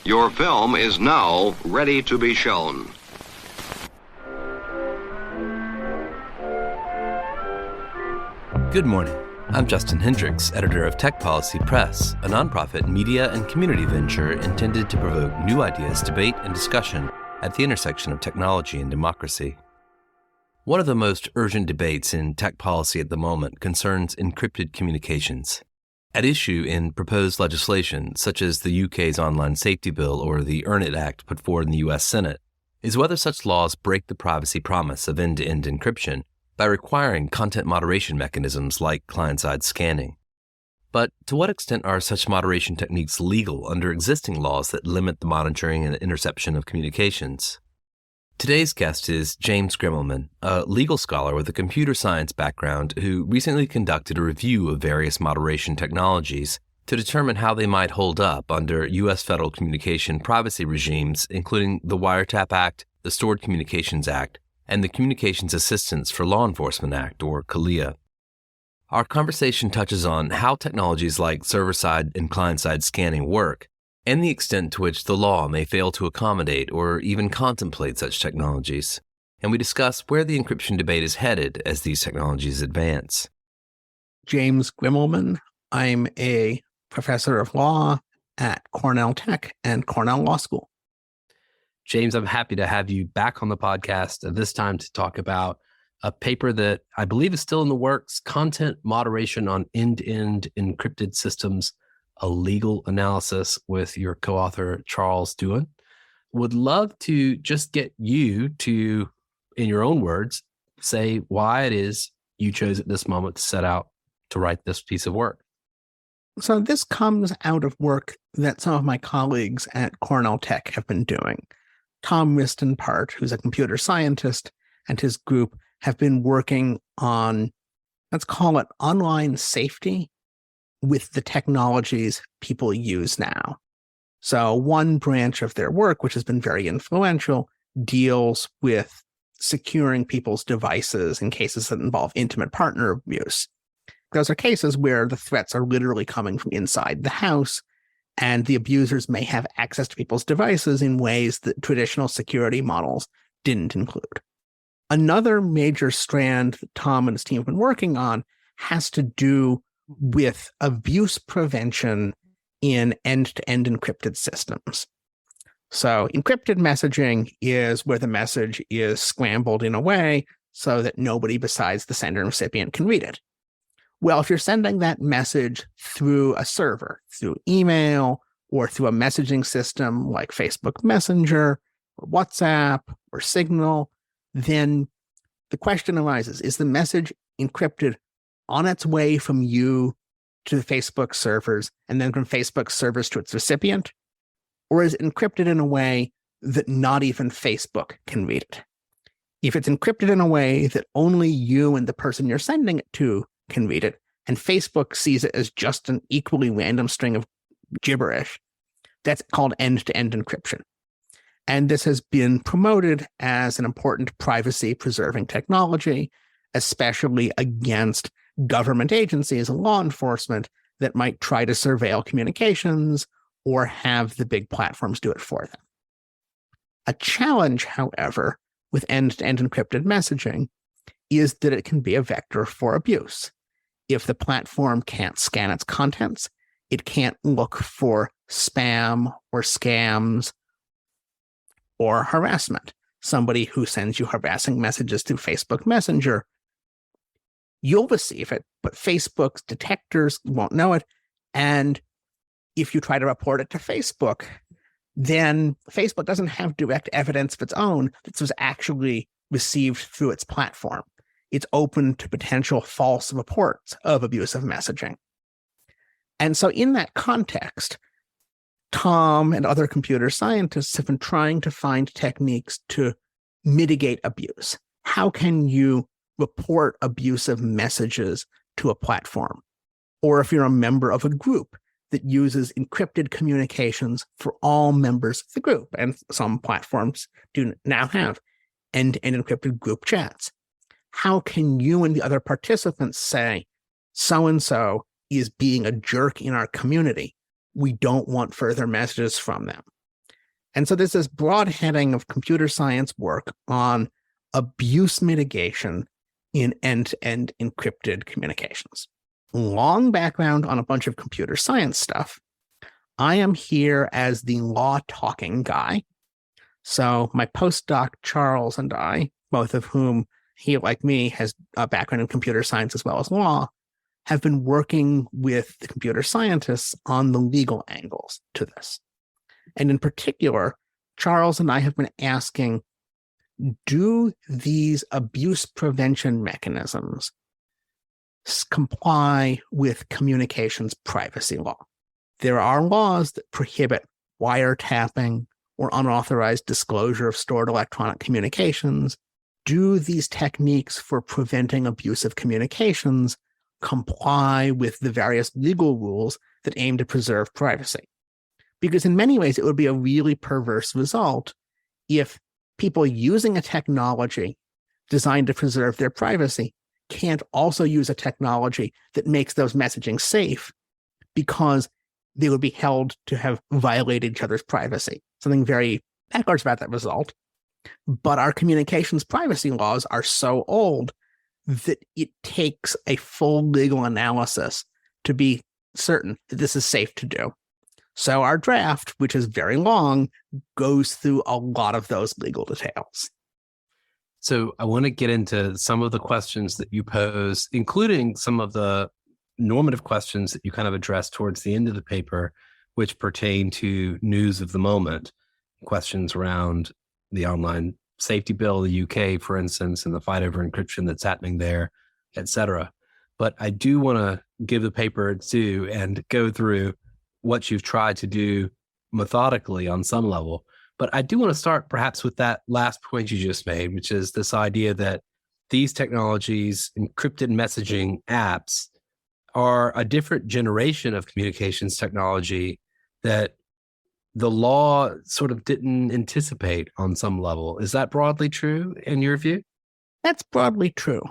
Your film is now ready to be shown. Good morning. I'm Justin Hendricks, editor of Tech Policy Press, a nonprofit media and community venture intended to provoke new ideas, debate, and discussion at the intersection of technology and democracy. One of the most urgent debates in tech policy at the moment concerns encrypted communications. At issue in proposed legislation, such as the UK's Online Safety Bill or the Earn It Act put forward in the US Senate, is whether such laws break the privacy promise of end-to-end encryption by requiring content moderation mechanisms like client-side scanning. But to what extent are such moderation techniques legal under existing laws that limit the monitoring and interception of communications? Today's guest is James Grimmelman, a legal scholar with a computer science background who recently conducted a review of various moderation technologies to determine how they might hold up under U.S. federal communication privacy regimes, including the Wiretap Act, the Stored Communications Act, and the Communications Assistance for Law Enforcement Act, or CALEA. Our conversation touches on how technologies like server-side and client-side scanning work, and the extent to which the law may fail to accommodate or even contemplate such technologies. And we discuss where the encryption debate is headed as these technologies advance. James Grimmelman. I'm a professor of law at Cornell Tech and Cornell Law School. James, I'm happy to have you back on the podcast, this time to talk about a paper that I believe is still in the works, Content Moderation on End-to-End Encrypted Systems, a Legal Analysis, with your co-author, Charles Duin. Would love to just get you to, in your own words, say why it is you chose at this moment to set out to write this piece of work. So this comes out of work that some of my colleagues at Cornell Tech have been doing. Tom Ristenpart, who's a computer scientist, and his group have been working on, let's call it online safety with the technologies people use now. So one branch of their work, which has been very influential, deals with securing people's devices in cases that involve intimate partner abuse. Those are cases where the threats are literally coming from inside the house, and the abusers may have access to people's devices in ways that traditional security models didn't include. Another major strand that Tom and his team have been working on has to do with abuse prevention in end-to-end encrypted systems. So encrypted messaging is where the message is scrambled in a way so that nobody besides the sender and recipient can read it. Well, if you're sending that message through a server, through email, or through a messaging system like Facebook Messenger, or WhatsApp, or Signal, then the question arises, is the message encrypted on its way from you to the Facebook servers, and then from Facebook servers to its recipient? Or is it encrypted in a way that not even Facebook can read it? If it's encrypted in a way that only you and the person you're sending it to can read it, and Facebook sees it as just an equally random string of gibberish, that's called end-to-end encryption. And this has been promoted as an important privacy-preserving technology, especially against government agencies and law enforcement that might try to surveil communications or have the big platforms do it for them. A challenge, however, with end-to-end encrypted messaging is that it can be a vector for abuse. If the platform can't scan its contents, it can't look for spam or scams or harassment. Somebody who sends you harassing messages through Facebook Messenger, you'll receive it, but Facebook's detectors won't know it. And if you try to report it to Facebook, then Facebook doesn't have direct evidence of its own that this was actually received through its platform. It's open to potential false reports of abusive messaging. And so in that context, Tom and other computer scientists have been trying to find techniques to mitigate abuse. How can you report abusive messages to a platform? Or if you're a member of a group that uses encrypted communications for all members of the group, and some platforms do now have end-to-end encrypted group chats, how can you and the other participants say, so-and-so is being a jerk in our community? We don't want further messages from them. And so there's this broad heading of computer science work on abuse mitigation in end-to-end encrypted communications. Long background on a bunch of computer science stuff. I am here as the law talking guy. So my postdoc, Charles, and I, both of whom he, like me, has a background in computer science as well as law, have been working with the computer scientists on the legal angles to this. And in particular, Charles and I have been asking, do these abuse prevention mechanisms comply with communications privacy law? There are laws that prohibit wiretapping or unauthorized disclosure of stored electronic communications. Do these techniques for preventing abusive communications comply with the various legal rules that aim to preserve privacy? Because in many ways, it would be a really perverse result if people using a technology designed to preserve their privacy can't also use a technology that makes those messaging safe, because they would be held to have violated each other's privacy. Something very backwards about that result. But our communications privacy laws are so old that it takes a full legal analysis to be certain that this is safe to do. So our draft, which is very long, goes through a lot of those legal details. So I want to get into some of the questions that you pose, including some of the normative questions that you kind of address towards the end of the paper, which pertain to news of the moment, questions around the online safety bill, the UK, for instance, and the fight over encryption that's happening there, et cetera. But I do want to give the paper its due and go through what you've tried to do methodically on some level. But I do want to start perhaps with that last point you just made, which is this idea that these technologies, encrypted messaging apps, are a different generation of communications technology that the law sort of didn't anticipate on some level. Is that broadly true in your view? That's broadly true.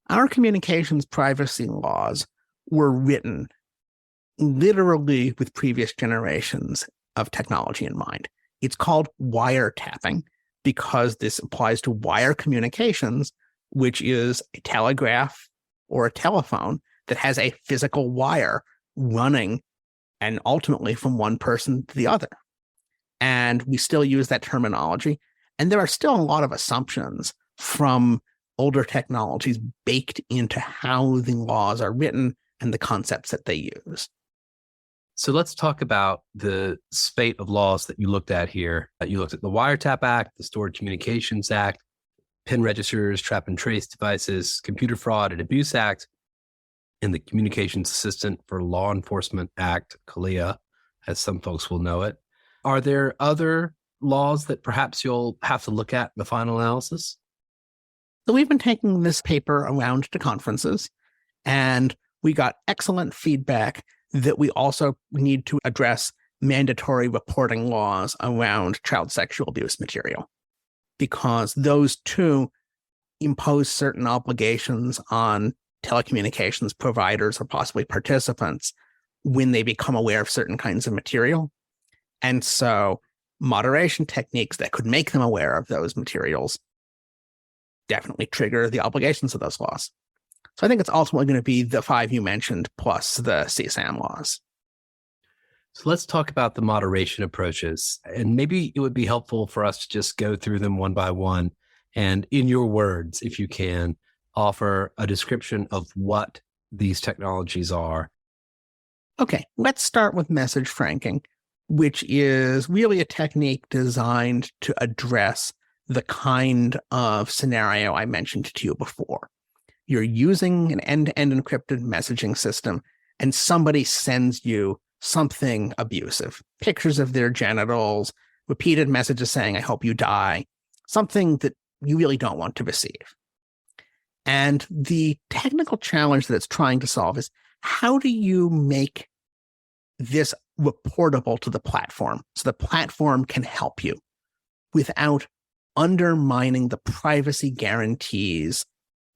Our communications privacy laws were written literally with previous generations of technology in mind. It's called wiretapping because this applies to wire communications, which is a telegraph or a telephone that has a physical wire running and ultimately from one person to the other. And we still use that terminology. And there are still a lot of assumptions from older technologies baked into how the laws are written and the concepts that they use. So let's talk about the spate of laws that you looked at here. You looked at the Wiretap Act, the Stored Communications Act, PIN registers, trap and trace devices, Computer Fraud and Abuse Act, and the Communications Assistant for Law Enforcement Act, CALEA, as some folks will know it. Are there other laws that perhaps you'll have to look at in the final analysis? So we've been taking this paper around to conferences, and we got excellent feedback that we also need to address mandatory reporting laws around child sexual abuse material, because those two impose certain obligations on telecommunications providers or possibly participants when they become aware of certain kinds of material. And so moderation techniques that could make them aware of those materials definitely trigger the obligations of those laws. So I think it's ultimately going to be the 5 you mentioned plus the CSAM laws. So let's talk about the moderation approaches. And maybe it would be helpful for us to just go through them one by one. And in your words, if you can, offer a description of what these technologies are. Okay, let's start with message franking, which is really a technique designed to address the kind of scenario I mentioned to you before. You're using an end-to-end encrypted messaging system, and somebody sends you something abusive, pictures of their genitals, repeated messages saying, I hope you die, something that you really don't want to receive. And the technical challenge that it's trying to solve is, how do you make this reportable to the platform so the platform can help you without undermining the privacy guarantees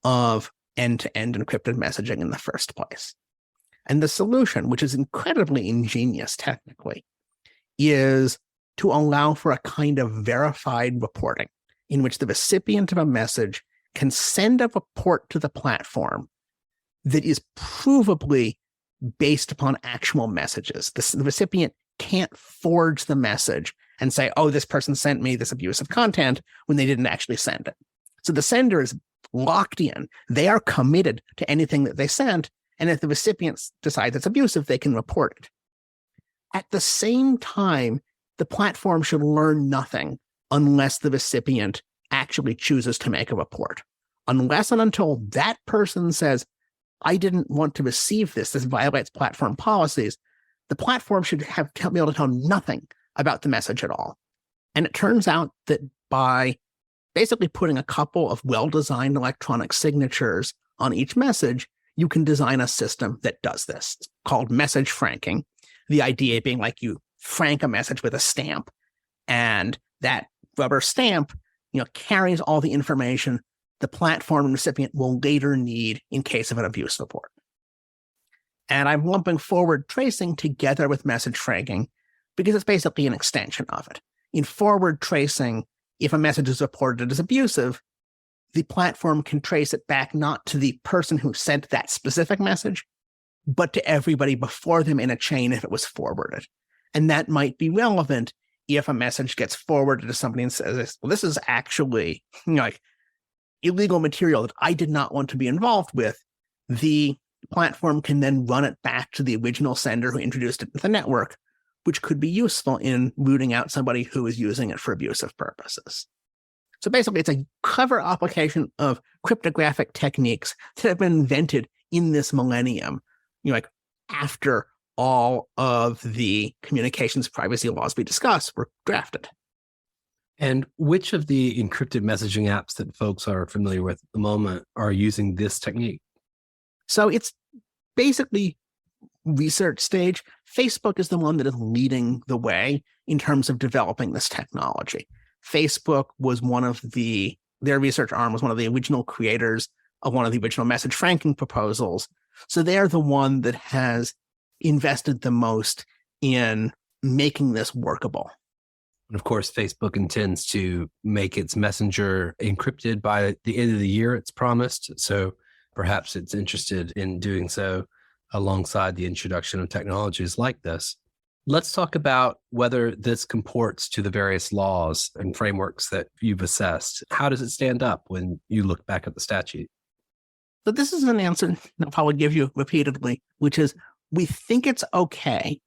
of end-to-end encrypted messaging in the first place? And the solution, which is incredibly ingenious technically, is to allow for a kind of verified reporting in which the recipient of a message can send a report to the platform that is provably based upon actual messages. The recipient can't forge the message and say, oh, this person sent me this abusive content when they didn't actually send it. So the sender is locked in. They are committed to anything that they sent. And if the recipient decides it's abusive, they can report it. At the same time, the platform should learn nothing unless the recipient actually chooses to make a report. Unless and until that person says, I didn't want to receive this violates platform policies, the platform should be able to tell nothing about the message at all. And it turns out that by basically putting a couple of well-designed electronic signatures on each message, you can design a system that does this. It's called message franking. The idea being like you frank a message with a stamp, and that rubber stamp, carries all the information the platform and recipient will later need in case of an abuse report. And I'm lumping forward tracing together with message franking because it's basically an extension of it. In forward tracing, if a message is reported as abusive, the platform can trace it back not to the person who sent that specific message, but to everybody before them in a chain if it was forwarded. And that might be relevant if a message gets forwarded to somebody and says, well, this is actually illegal material that I did not want to be involved with. The platform can then run it back to the original sender who introduced it to the network, which could be useful in rooting out somebody who is using it for abusive purposes. So basically, it's a clever application of cryptographic techniques that have been invented in this millennium, after all of the communications privacy laws we discussed were drafted. And which of the encrypted messaging apps that folks are familiar with at the moment are using this technique? So it's basically research stage. Facebook is the one that is leading the way in terms of developing this technology. Facebook was their research arm was one of the original creators of one of the original message franking proposals. So they're the one that has invested the most in making this workable. And of course, Facebook intends to make its messenger encrypted by the end of the year, it's promised. So perhaps it's interested in doing so alongside the introduction of technologies like this. Let's talk about whether this comports to the various laws and frameworks that you've assessed. How does it stand up when you look back at the statute? So this is an answer I'll probably give you repeatedly, which is we think it's okay,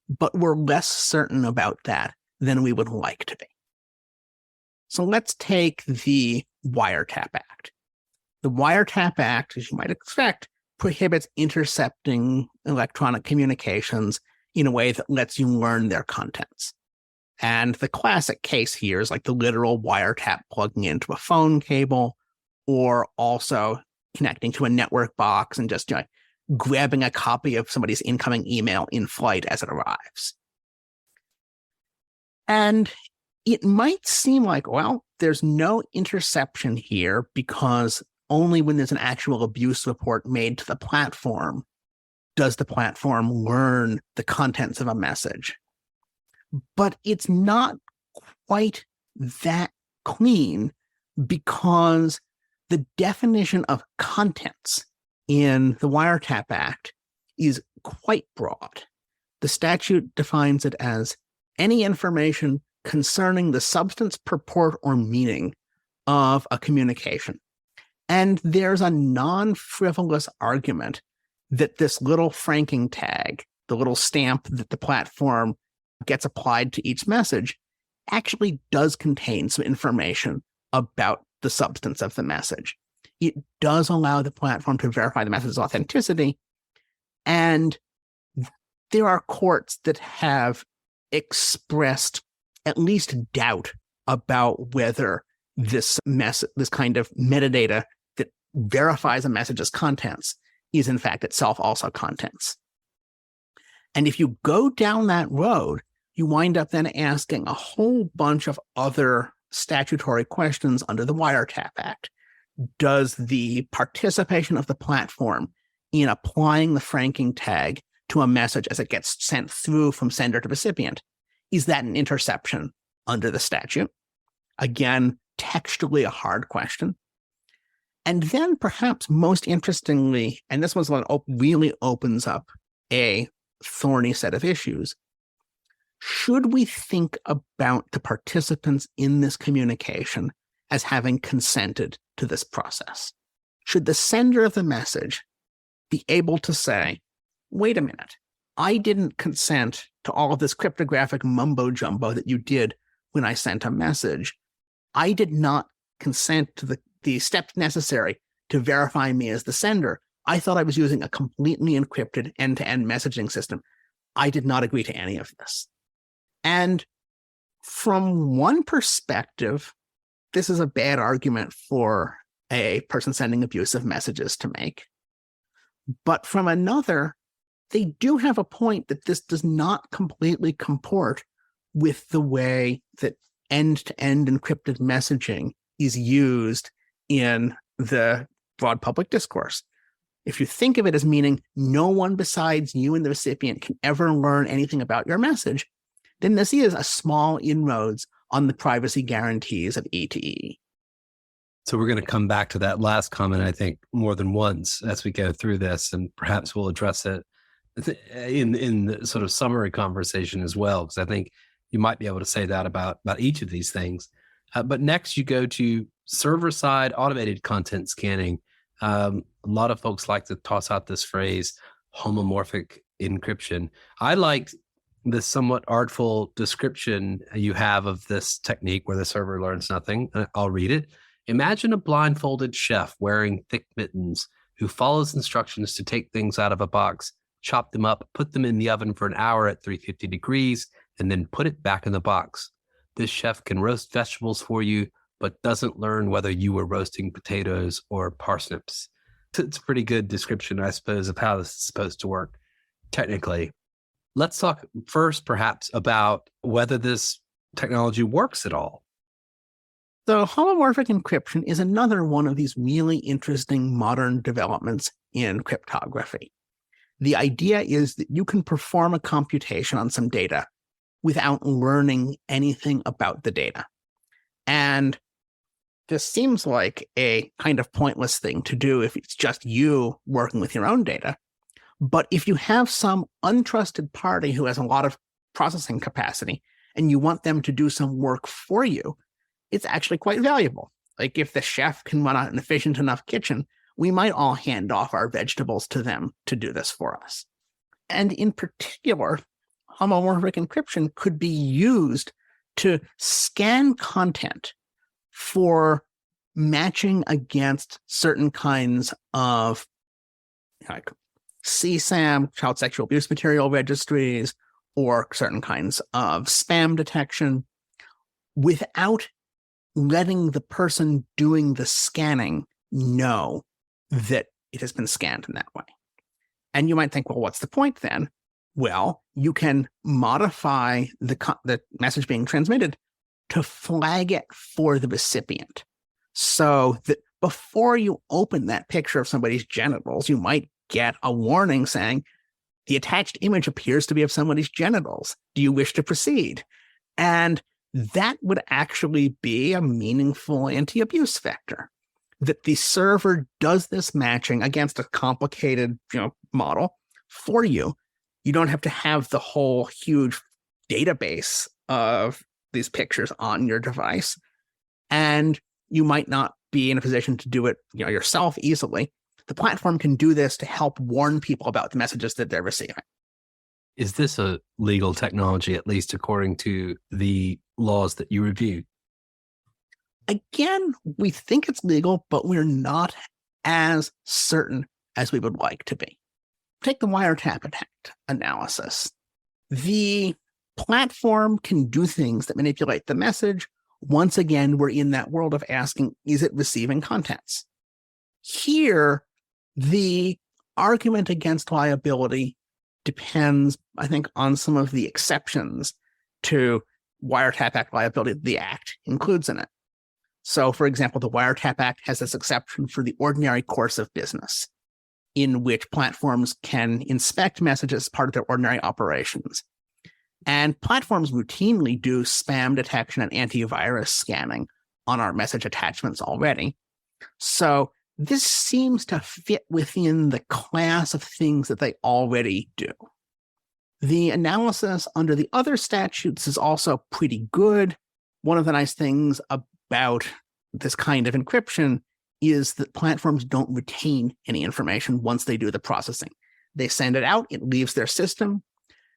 but we're less certain about that than we would like to be. So let's take the Wiretap Act. The Wiretap Act, as you might expect, prohibits intercepting electronic communications in a way that lets you learn their contents. And the classic case here is like the literal wiretap plugging into a phone cable, or also connecting to a network box and just grabbing a copy of somebody's incoming email in flight as it arrives. And it might seem like, well, there's no interception here because only when there's an actual abuse report made to the platform does the platform learn the contents of a message. But it's not quite that clean because the definition of contents in the Wiretap Act is quite broad. The statute defines it as any information concerning the substance, purport, or meaning of a communication. And there's a non-frivolous argument that this little franking tag, the little stamp that the platform gets applied to each message, actually does contain some information about the substance of the message. It does allow the platform to verify the message's authenticity. And there are courts that have expressed at least doubt about whether this kind of metadata that verifies a message's contents is in fact itself also contents. And if you go down that road, you wind up then asking a whole bunch of other statutory questions under the Wiretap Act. Does the participation of the platform in applying the franking tag to a message as it gets sent through from sender to recipient, Is that an interception under the statute? Again, textually a hard question. And then perhaps most interestingly, and this was what really opens up a thorny set of issues, should we think about the participants in this communication as having consented to this process? Should the sender of the message be able to say, wait a minute, I didn't consent to all of this cryptographic mumbo jumbo that you did when I sent a message. I did not consent to the steps necessary to verify me as the sender. I thought I was using a completely encrypted end-to-end messaging system. I did not agree to any of this. And from one perspective, this is a bad argument for a person sending abusive messages to make. But from another, they do have a point that this does not completely comport with the way that end-to-end encrypted messaging is used in the broad public discourse. If you think of it as meaning no one besides you and the recipient can ever learn anything about your message, then this is a small inroads on the privacy guarantees of E2E. So we're going to come back to that last comment, I think, more than once as we go through this, and perhaps we'll address it in the sort of summary conversation as well, because I think you might be able to say that about each of these things. But next, you go to server-side automated content scanning. A lot of folks like to toss out this phrase, homomorphic encryption. I like the somewhat artful description you have of this technique where the server learns nothing. I'll read it. Imagine a blindfolded chef wearing thick mittens who follows instructions to take things out of a box, chop them up, put them in the oven for an hour at 350 degrees, and then put it back in the box. This chef can roast vegetables for you, but doesn't learn whether you were roasting potatoes or parsnips. It's a pretty good description, I suppose, of how this is supposed to work technically. Let's talk first, perhaps, about whether this technology works at all. So homomorphic encryption is another one of these really interesting modern developments in cryptography. The idea is that you can perform a computation on some data without learning anything about the data. And this seems like a kind of pointless thing to do if it's just you working with your own data. But if you have some untrusted party who has a lot of processing capacity and you want them to do some work for you, it's actually quite valuable. Like if the chef can run an efficient enough kitchen, we might all hand off our vegetables to them to do this for us. And in particular, homomorphic encryption could be used to scan content for matching against certain kinds of like CSAM, child sexual abuse material registries, or certain kinds of spam detection without letting the person doing the scanning know that it has been scanned in that way. And you might think, well, what's the point then? Well, you can modify the message being transmitted to flag it for the recipient. So that before you open that picture of somebody's genitals, you might get a warning saying, the attached image appears to be of somebody's genitals. Do you wish to proceed? And that would actually be a meaningful anti-abuse vector, that the server does this matching against a complicated, model for you. You don't have to have the whole huge database of these pictures on your device. And you might not be in a position to do it, yourself easily. The platform can do this to help warn people about the messages that they're receiving. Is this a legal technology, at least according to the laws that you reviewed? Again, we think it's legal, but we're not as certain as we would like to be. Take the wiretap analysis. The platform can do things that manipulate the message. Once again, we're in that world of asking, is it receiving contents? Here, the argument against liability depends, I think, on some of the exceptions to Wiretap Act liability the Act includes in it. So, for example, the Wiretap Act has this exception for the ordinary course of business, in which platforms can inspect messages as part of their ordinary operations. And platforms routinely do spam detection and antivirus scanning on our message attachments already. So this seems to fit within the class of things that they already do. The analysis under the other statutes is also pretty good. One of the nice things about this kind of encryption is that platforms don't retain any information once they do the processing. They send it out, it leaves their system.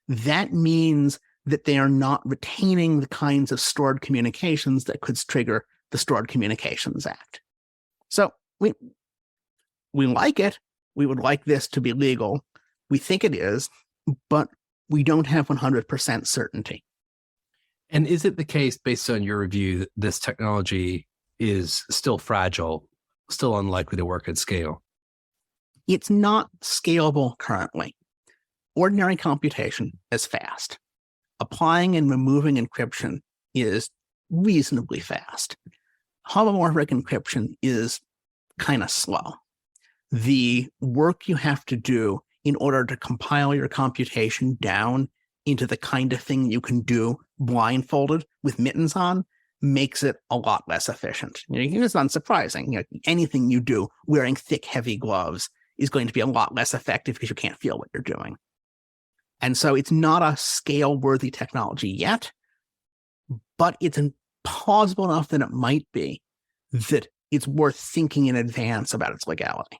That means that they are not retaining the kinds of stored communications that could trigger the Stored Communications Act. So we like it. We would like this to be legal. We think it is, but we don't have 100% certainty. And is it the case, based on your review, that this technology is still fragile, still unlikely to work at scale? It's not scalable currently. Ordinary computation is fast. Applying and removing encryption is reasonably fast. Homomorphic encryption is kind of slow. The work you have to do in order to compile your computation down into the kind of thing you can do blindfolded with mittens on makes it a lot less efficient. It's unsurprising. Anything you do wearing thick, heavy gloves is going to be a lot less effective because you can't feel what you're doing. And so it's not a scale-worthy technology yet, but it's plausible enough that it might be that it's worth thinking in advance about its legality.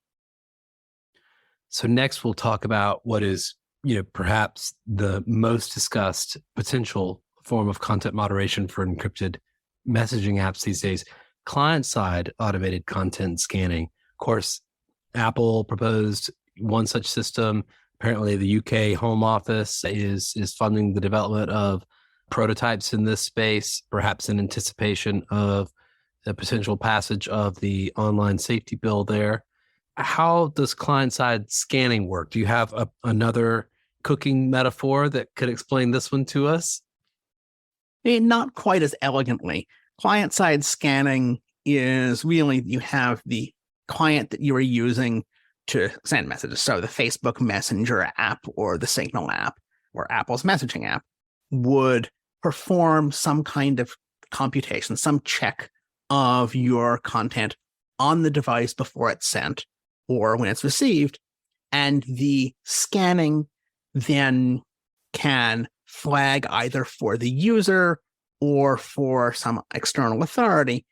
So next we'll talk about what is, perhaps the most discussed potential form of content moderation for encrypted messaging apps these days, client-side automated content scanning. Of course, Apple proposed one such system. Apparently, the UK Home Office is funding the development of prototypes in this space, perhaps in anticipation of the potential passage of the online safety bill there. How does client-side scanning work? Do you have another cooking metaphor that could explain this one to us? Not quite as elegantly. Client-side scanning is really, you have the client that you are using to send messages. So the Facebook Messenger app or the Signal app or Apple's messaging app would perform some kind of computation, some check of your content on the device before it's sent or when it's received. And the scanning then can flag either for the user or for some external authority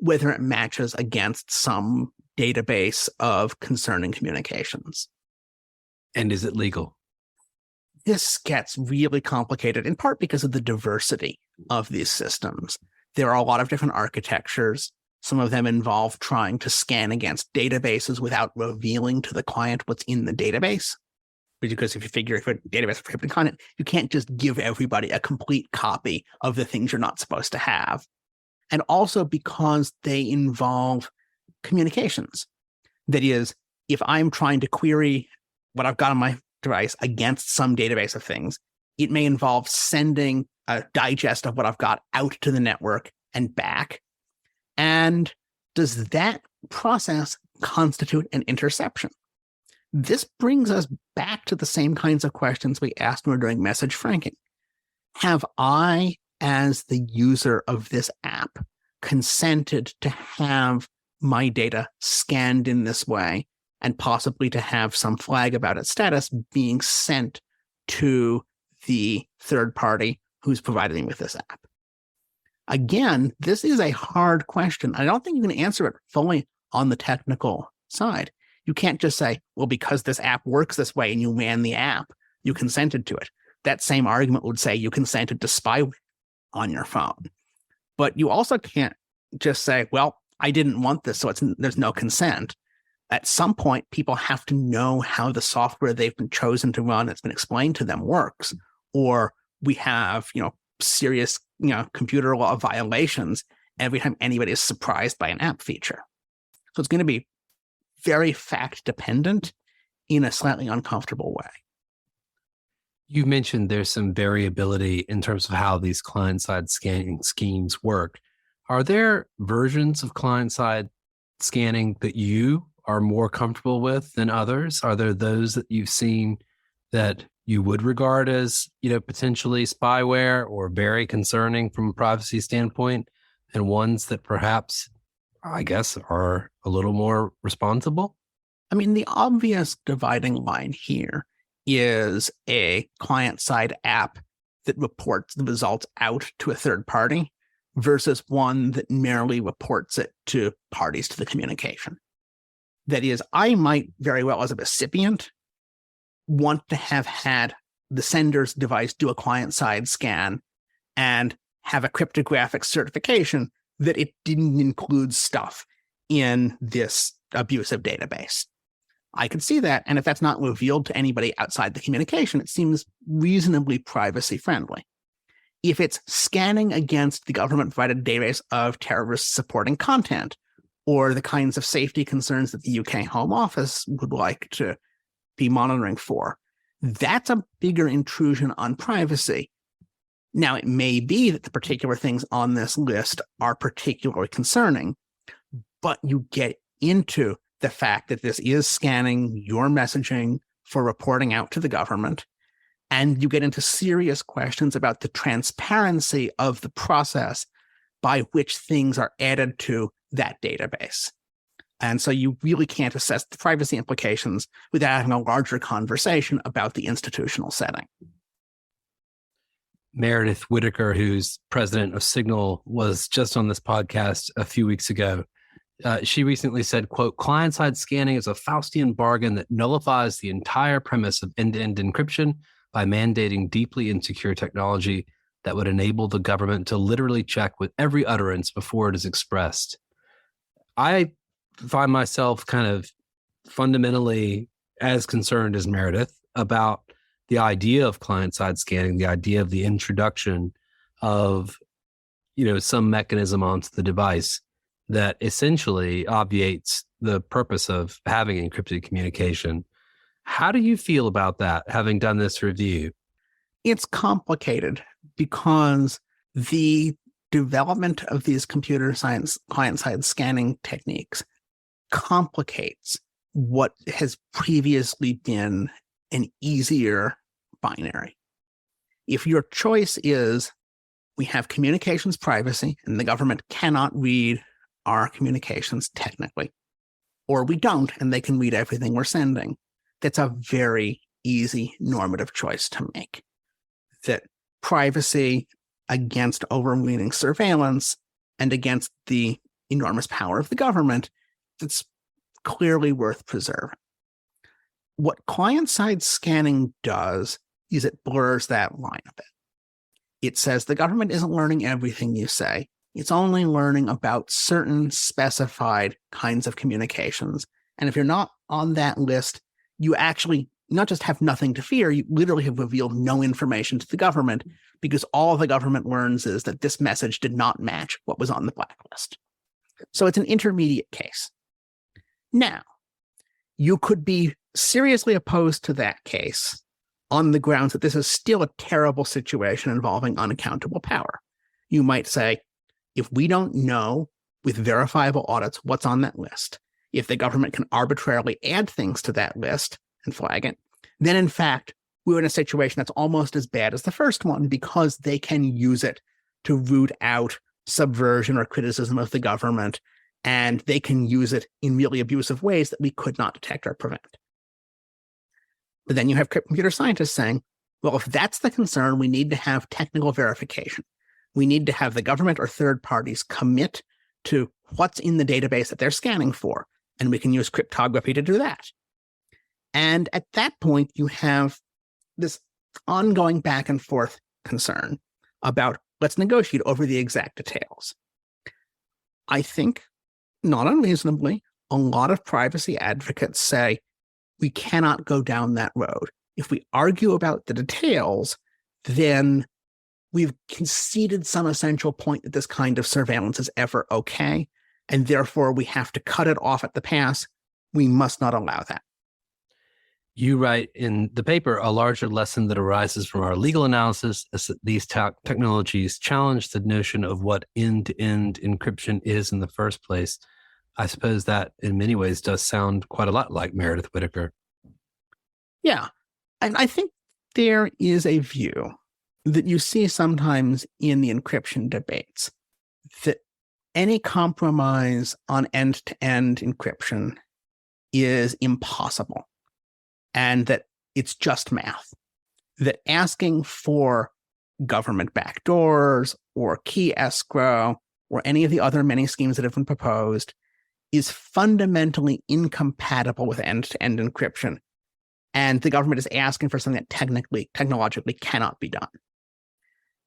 whether it matches against some database of concerning communications. And is it legal? This gets really complicated, in part because of the diversity of these systems. There are a lot of different architectures. Some of them involve trying to scan against databases without revealing to the client what's in the database. Because if a database of encrypted content, you can't just give everybody a complete copy of the things you're not supposed to have. And also because they involve communications. That is, if I'm trying to query what I've got on my device against some database of things, it may involve sending a digest of what I've got out to the network and back. And does that process constitute an interception? This brings us back to the same kinds of questions we asked when we were doing message franking. Have I, as the user of this app, consented to have my data scanned in this way and possibly to have some flag about its status being sent to the third party who's providing me with this app? Again, this is a hard question. I don't think you can answer it fully on the technical side. You can't just say, well, because this app works this way and you ran the app, you consented to it. That same argument would say you consented to spyware on your phone. But you also can't just say, well, I didn't want this, so there's no consent. At some point, people have to know how the software they've been chosen to run, it's been explained to them, works. Or we have, serious, computer law violations every time anybody is surprised by an app feature. So it's going to be very fact dependent in a slightly uncomfortable way. You mentioned there's some variability in terms of how these client-side scanning schemes work. Are there versions of client-side scanning that you are more comfortable with than others? Are there those that you've seen that you would regard as, potentially spyware or very concerning from a privacy standpoint, and ones that perhaps, I guess, are a little more responsible? I mean, the obvious dividing line here is a client-side app that reports the results out to a third party versus one that merely reports it to parties to the communication. That is, I might very well, as a recipient, want to have had the sender's device do a client-side scan and have a cryptographic certification that it didn't include stuff in this abusive database. I could see that, and if that's not revealed to anybody outside the communication, it seems reasonably privacy-friendly. If it's scanning against the government-provided database of terrorists supporting content, or the kinds of safety concerns that the UK Home Office would like to be monitoring for, that's a bigger intrusion on privacy. Now, it may be that the particular things on this list are particularly concerning, but you get into the fact that this is scanning your messaging for reporting out to the government, and you get into serious questions about the transparency of the process by which things are added to that database. And so you really can't assess the privacy implications without having a larger conversation about the institutional setting. Meredith Whittaker, who's president of Signal, was just on this podcast a few weeks ago. She recently said, quote, "Client-side scanning is a Faustian bargain that nullifies the entire premise of end-to-end encryption by mandating deeply insecure technology that would enable the government to literally check with every utterance before it is expressed." I find myself kind of fundamentally as concerned as Meredith about the idea of client-side scanning, the idea of the introduction of, some mechanism onto the device that essentially obviates the purpose of having encrypted communication. How do you feel about that, having done this review? It's complicated because the development of these computer science client-side scanning techniques complicates what has previously been an easier binary. If your choice is we have communications privacy and the government cannot read our communications technically, or we don't and they can read everything we're sending, that's a very easy normative choice to make. That privacy against overweening surveillance and against the enormous power of the government, that's clearly worth preserving. What client-side scanning does is it blurs that line a bit. It says the government isn't learning everything you say. It's only learning about certain specified kinds of communications. And if you're not on that list, you actually not just have nothing to fear, you literally have revealed no information to the government because all the government learns is that this message did not match what was on the blacklist. So it's an intermediate case. Now, you could be seriously opposed to that case on the grounds that this is still a terrible situation involving unaccountable power. You might say, if we don't know with verifiable audits what's on that list, if the government can arbitrarily add things to that list and flag it, then in fact, we're in a situation that's almost as bad as the first one because they can use it to root out subversion or criticism of the government, and they can use it in really abusive ways that we could not detect or prevent. But then you have computer scientists saying, well, if that's the concern, we need to have technical verification. We need to have the government or third parties commit to what's in the database that they're scanning for, and we can use cryptography to do that. And at that point, you have this ongoing back and forth concern about let's negotiate over the exact details. I think, not unreasonably, a lot of privacy advocates say we cannot go down that road. If we argue about the details, then we've conceded some essential point that this kind of surveillance is ever okay, and therefore we have to cut it off at the pass. We must not allow that. You write in the paper, a larger lesson that arises from our legal analysis is that these technologies challenge the notion of what end-to-end encryption is in the first place. I suppose that in many ways does sound quite a lot like Meredith Whittaker. Yeah. And I think there is a view that you see sometimes in the encryption debates that any compromise on end-to-end encryption is impossible and that it's just math. That asking for government backdoors or key escrow or any of the other many schemes that have been proposed is fundamentally incompatible with end-to-end encryption. And the government is asking for something that technologically cannot be done.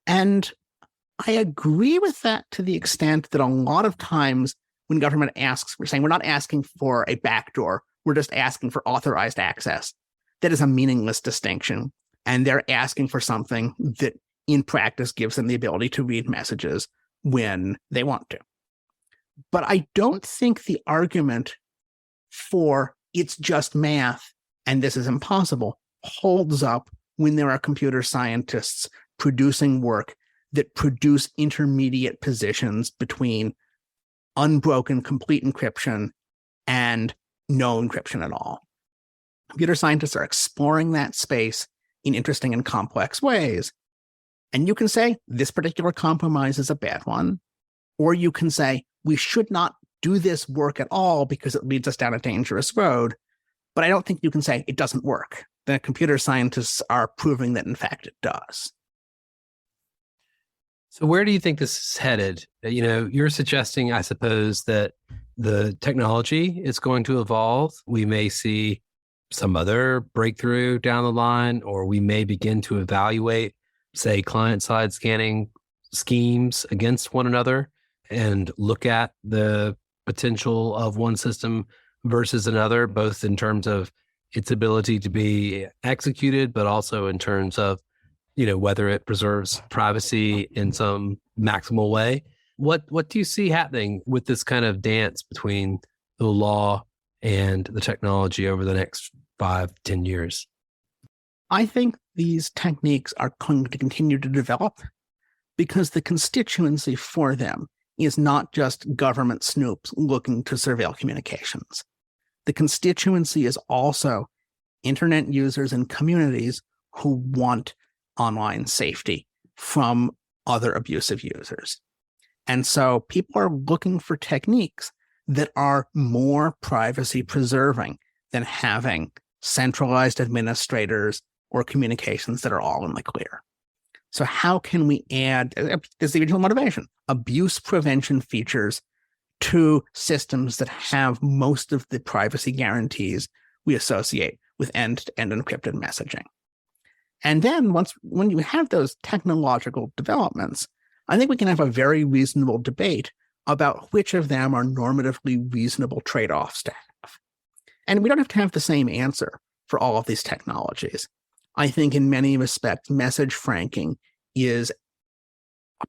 And I agree with that to the extent that a lot of times when government asks, we're saying we're not asking for a backdoor, we're just asking for authorized access. That is a meaningless distinction. And they're asking for something that in practice gives them the ability to read messages when they want to. But I don't think the argument for it's just math and this is impossible holds up when there are computer scientists producing work that produce intermediate positions between unbroken complete encryption and no encryption at all. Computer scientists are exploring that space in interesting and complex ways. And you can say this particular compromise is a bad one, or you can say we should not do this work at all because it leads us down a dangerous road. But I don't think you can say it doesn't work. The computer scientists are proving that, in fact, it does. So where do you think this is headed? You're suggesting, I suppose, that the technology is going to evolve. We may see some other breakthrough down the line, or we may begin to evaluate, say, client-side scanning schemes against one another and look at the potential of one system versus another, both in terms of its ability to be executed, but also in terms of, whether it preserves privacy in some maximal way. What do you see happening with this kind of dance between the law and the technology over the next 5-10 years? I think these techniques are going to continue to develop because the constituency for them is not just government snoops looking to surveil communications. The constituency is also internet users and communities who want online safety from other abusive users. And so people are looking for techniques that are more privacy preserving than having centralized administrators or communications that are all in the clear. So how can we add, this is the original motivation, abuse prevention features to systems that have most of the privacy guarantees we associate with end-to-end encrypted messaging? And then when you have those technological developments, I think we can have a very reasonable debate about which of them are normatively reasonable trade-offs to have. And we don't have to have the same answer for all of these technologies. I think in many respects, message franking is a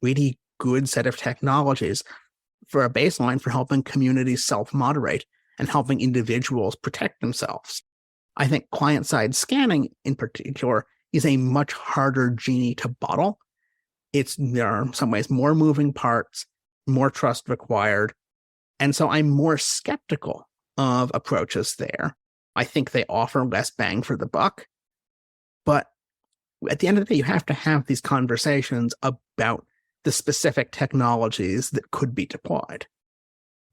pretty good set of technologies for a baseline for helping communities self-moderate and helping individuals protect themselves. I think client-side scanning in particular is a much harder genie to bottle. There are in some ways more moving parts, more trust required. And so I'm more skeptical of approaches there. I think they offer less bang for the buck. But at the end of the day, you have to have these conversations about the specific technologies that could be deployed.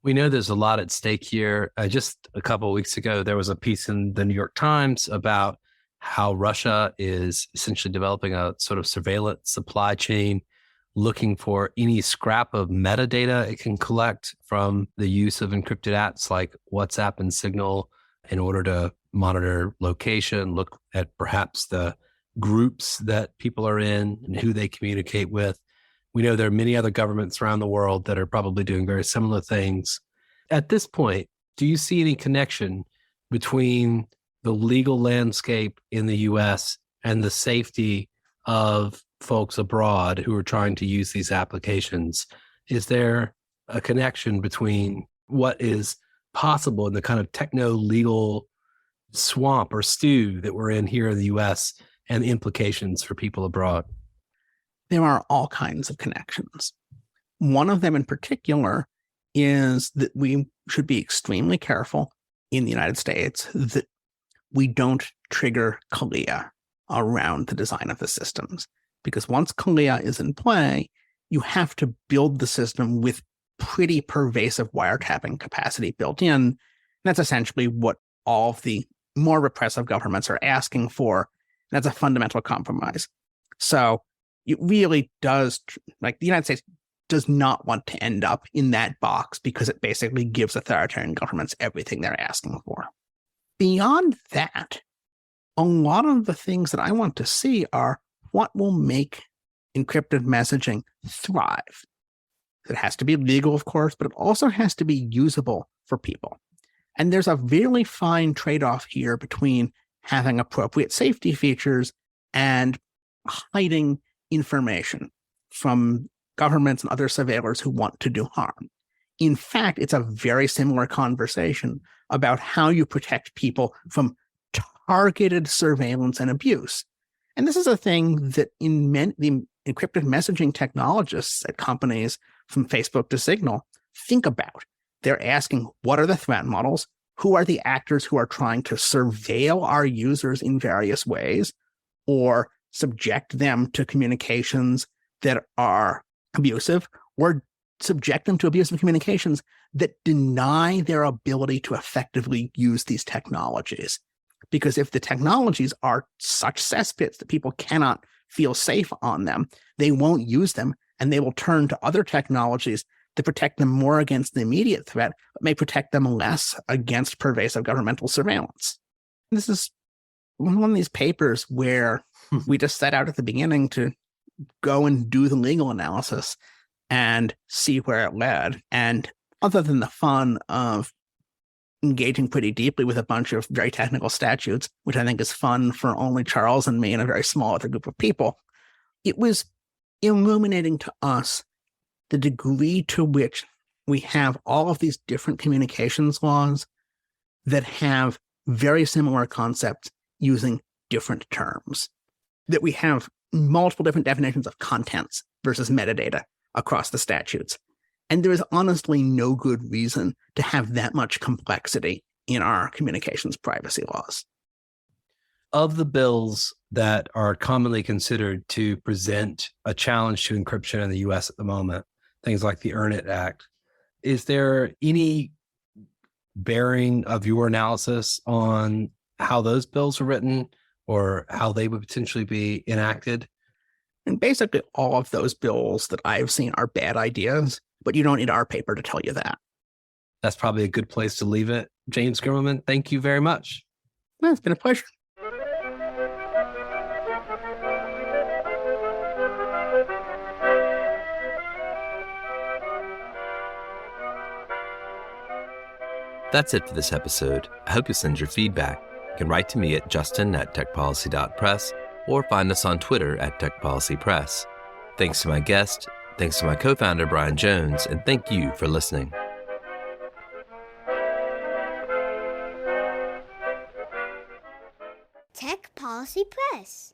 We know there's a lot at stake here. Just a couple of weeks ago, there was a piece in the New York Times about how Russia is essentially developing a sort of surveillance supply chain, looking for any scrap of metadata it can collect from the use of encrypted apps like WhatsApp and Signal in order to monitor location, look at perhaps the groups that people are in and who they communicate with. We know there are many other governments around the world that are probably doing very similar things. At this point, do you see any connection between the legal landscape in the US and the safety of folks abroad who are trying to use these applications? Is there a connection between what is possible in the kind of techno-legal swamp or stew that we're in here in the US and the implications for people abroad? There are all kinds of connections. One of them in particular is that we should be extremely careful in the United States that we don't trigger CALIA, around the design of the systems. Because once CALIA is in play, you have to build the system with pretty pervasive wiretapping capacity built in. And that's essentially what all of the more repressive governments are asking for. That's a fundamental compromise. So it really does, like the United States does not want to end up in that box because it basically gives authoritarian governments everything they're asking for. Beyond that, a lot of the things that I want to see are what will make encrypted messaging thrive. It has to be legal, of course, but it also has to be usable for people. And there's a really fine trade-off here between having appropriate safety features and hiding information from governments and other surveillors who want to do harm. In fact, it's a very similar conversation about how you protect people from targeted surveillance and abuse. And this is a thing that the encrypted messaging technologists at companies from Facebook to Signal think about. They're asking, what are the threat models? Who are the actors who are trying to surveil our users in various ways or subject them to communications that are abusive, or subject them to abusive communications that deny their ability to effectively use these technologies? Because if the technologies are such cesspits that people cannot feel safe on them, they won't use them, and they will turn to other technologies to protect them more against the immediate threat, but may protect them less against pervasive governmental surveillance. This is one of these papers where we just set out at the beginning to go and do the legal analysis and see where it led. And other than the fun of engaging pretty deeply with a bunch of very technical statutes, which I think is fun for only Charles and me and a very small other group of people, it was illuminating to us the degree to which we have all of these different communications laws that have very similar concepts using different terms, that we have multiple different definitions of contents versus metadata across the statutes. And there is honestly no good reason to have that much complexity in our communications privacy laws. Of the bills that are commonly considered to present a challenge to encryption in the US at the moment, things like the Earn It Act, is there any bearing of your analysis on how those bills are written or how they would potentially be enacted? And basically all of those bills that I've seen are bad ideas, but you don't need our paper to tell you that. That's probably a good place to leave it. James Grimmelman, thank you very much. Well, it's been a pleasure. That's it for this episode. I hope you'll send your feedback. You can write to me at justin@techpolicy.press or find us on Twitter @techpolicypress. Thanks to my guest, thanks to my co-founder Brian Jones, and thank you for listening. Tech Policy Press.